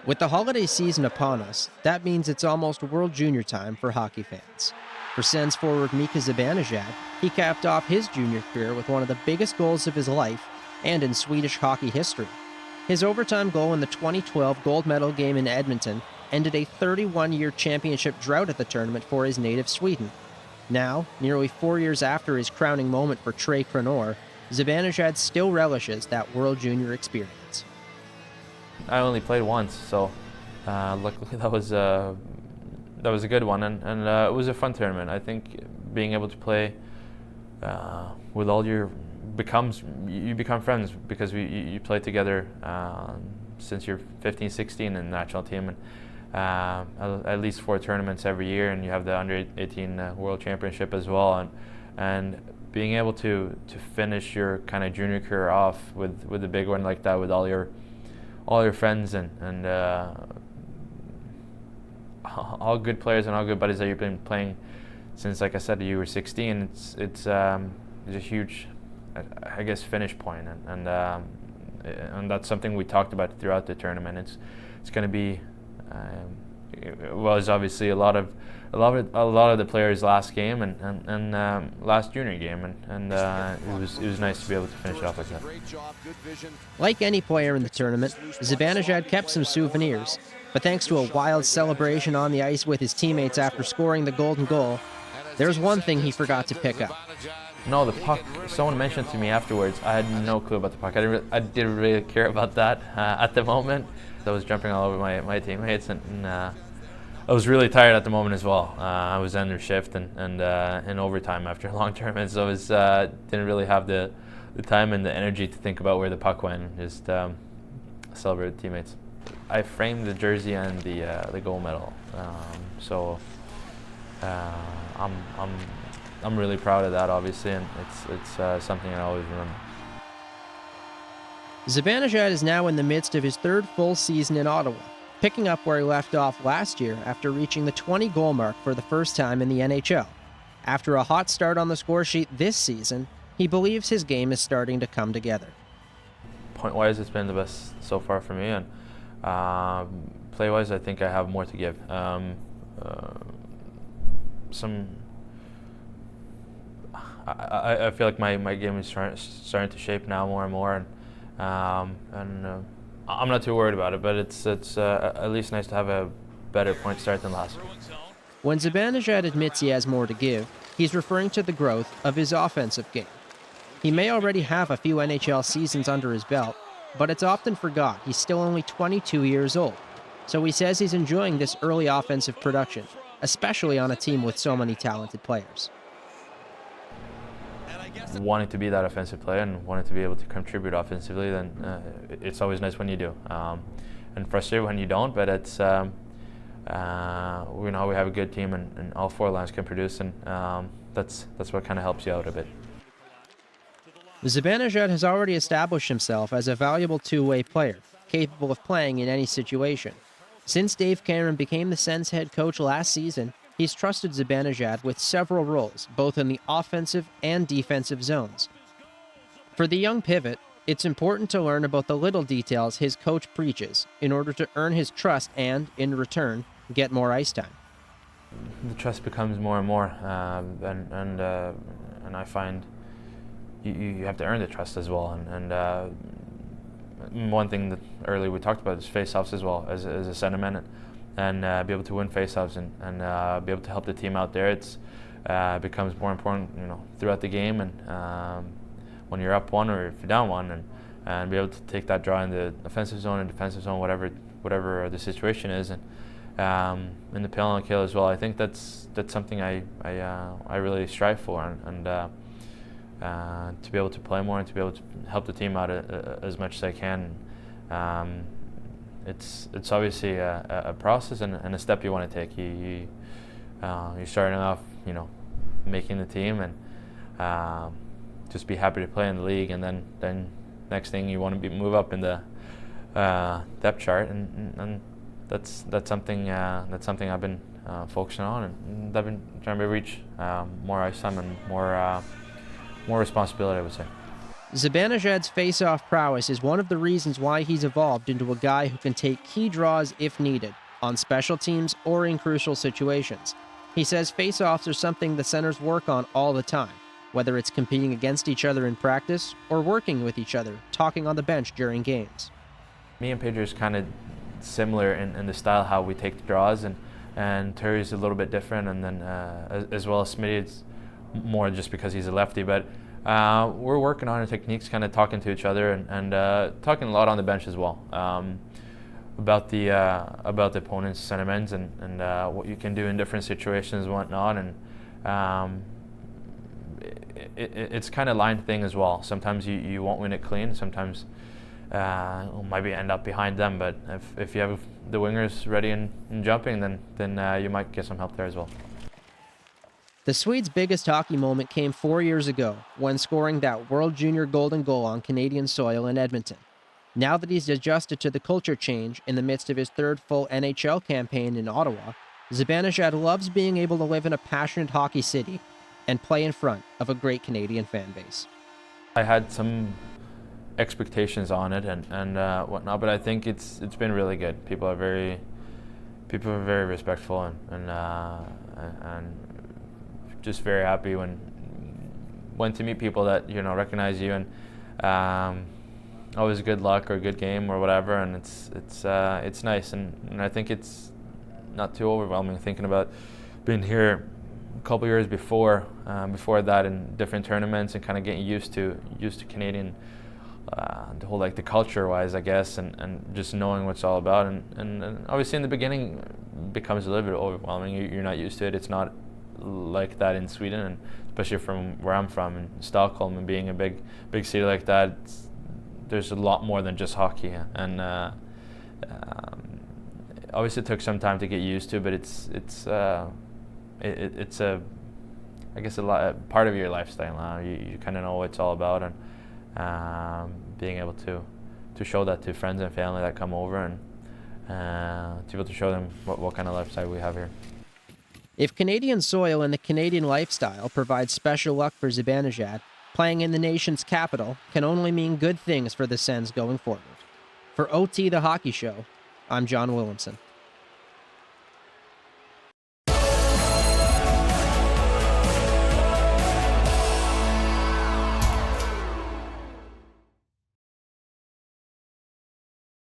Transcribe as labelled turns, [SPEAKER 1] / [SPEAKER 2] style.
[SPEAKER 1] With the holiday season upon us, that means it's almost World Junior time for hockey fans. For Sens forward Mika Zibanejad, he capped off his junior career with one of the biggest goals of his life and in Swedish hockey history. His overtime goal in the 2012 gold medal game in Edmonton ended a 31-year championship drought at the tournament for his native Sweden. Now, nearly 4 years after his crowning moment for Tre Kronor, Zibanejad still relishes that World Junior experience.
[SPEAKER 2] I only played once, so luckily that was a good one, and it was a fun tournament. I think being able to play with all you become friends because you play together since you're 15, 16 in the national team, and at least 4 tournaments every year, and you have the under 18 World Championship as well, and being able to finish your kind of junior career off with a big one like that with all your friends and all good players and all good buddies that you've been playing since, like I said, you were 16. It's a huge, I guess, finish point, and that's something we talked about throughout the tournament. It's going to be was obviously a lot of the players' last game and last junior game, and it was nice to be able to finish it off like that.
[SPEAKER 1] Like any player in the tournament, Zibanejad kept some souvenirs, but thanks to a wild celebration on the ice with his teammates after scoring the golden goal, there's one thing he forgot to pick up.
[SPEAKER 2] No, the puck. Someone mentioned to me afterwards. I had no clue about the puck. I didn't really care about that at the moment. I was jumping all over my teammates, and I was really tired at the moment as well. I was under shift and in overtime after a long tournament, so I didn't really have the time and the energy to think about where the puck went and just celebrate with teammates. I framed the jersey and the gold medal, so I'm really proud of that, obviously, and it's something I always remember.
[SPEAKER 1] Zibanejad is now in the midst of his 3rd full season in Ottawa, picking up where he left off last year after reaching the 20-goal mark for the first time in the NHL. After a hot start on the score sheet this season, he believes his game is starting to come together.
[SPEAKER 2] Point-wise, it's been the best so far for me, and play-wise, I think I have more to give. I feel like my game is starting to shape now more and more, and I'm not too worried about it. But it's at least nice to have a better point start than last year.
[SPEAKER 1] When Zibanejad admits he has more to give, he's referring to the growth of his offensive game. He may already have a few NHL seasons under his belt, but it's often forgot he's still only 22 years old. So he says he's enjoying this early offensive production, especially on a team with so many talented players.
[SPEAKER 2] Wanting to be that offensive player and wanting to be able to contribute offensively, then it's always nice when you do, and frustrated when you don't. But it's we know we have a good team, and all 4 lines can produce, and that's what kind of helps you out a bit.
[SPEAKER 1] Zibanejad has already established himself as a valuable two-way player, capable of playing in any situation. Since Dave Cameron became the Sens head coach last season, he's trusted Zibanejad with several roles, both in the offensive and defensive zones. For the young pivot, it's important to learn about the little details his coach preaches in order to earn his trust and, in return, get more ice time.
[SPEAKER 2] The trust becomes more and more, and I find you have to earn the trust as well. And one thing that earlier we talked about is face-offs as well as a centerman. And be able to win faceoffs and be able to help the team out there. It's becomes more important, throughout the game, and when you're up 1 or if you're down 1, and be able to take that draw in the offensive zone and defensive zone, whatever the situation is, and in the penalty and kill as well. I think that's something I really strive for, and to be able to play more and to be able to help the team out as much as I can. It's obviously a process and a step you want to take. You're starting off, making the team, and just be happy to play in the league, and then next thing you want to move up in the depth chart, and that's something I've been focusing on, and I've been trying to reach more ice time and more responsibility, I would say.
[SPEAKER 1] Zibanejad's face-off prowess is one of the reasons why he's evolved into a guy who can take key draws if needed, on special teams or in crucial situations. He says face-offs are something the centers work on all the time, whether it's competing against each other in practice or working with each other, talking on the bench during games.
[SPEAKER 2] Me and Pedro's kind of similar in the style how we take the draws, and Terry's a little bit different, and then as well as Smitty's more just because he's a lefty. But we're working on our techniques, kind of talking to each other, and talking a lot on the bench as well about the opponent's sentiments and what you can do in different situations and whatnot. And it's kind of line thing as well. Sometimes you won't win it clean. Sometimes maybe end up behind them. But if you have the wingers ready and jumping, then you might get some help there as well.
[SPEAKER 1] The Swede's biggest hockey moment came 4 years ago when scoring that World Junior golden goal on Canadian soil in Edmonton. Now that he's adjusted to the culture change in the midst of his third full NHL campaign in Ottawa, Zibanejad loves being able to live in a passionate hockey city and play in front of a great Canadian fan base.
[SPEAKER 2] I had some expectations on it and whatnot, but I think it's been really good. People are very respectful and just very happy when to meet people that recognize you, and always good luck or good game or whatever, and it's nice, and I think it's not too overwhelming thinking about being here a couple years before that in different tournaments and kind of getting used to Canadian the whole the culture wise, I guess, and just knowing what it's all about, and obviously in the beginning it becomes a little bit overwhelming. You're not used to it. It's not like that in Sweden, and especially from where I'm from in Stockholm, and being a big city like that, there's a lot more than just hockey, and obviously it took some time to get used to, but it's a I guess a part of your lifestyle now. You kind of know what it's all about, and being able to show that to friends and family that come over, and to be able to show them what kind of lifestyle we have here.
[SPEAKER 1] If Canadian soil and the Canadian lifestyle provide special luck for Zibanejad, playing in the nation's capital can only mean good things for the Sens going forward. For OT the Hockey Show, I'm John Williamson.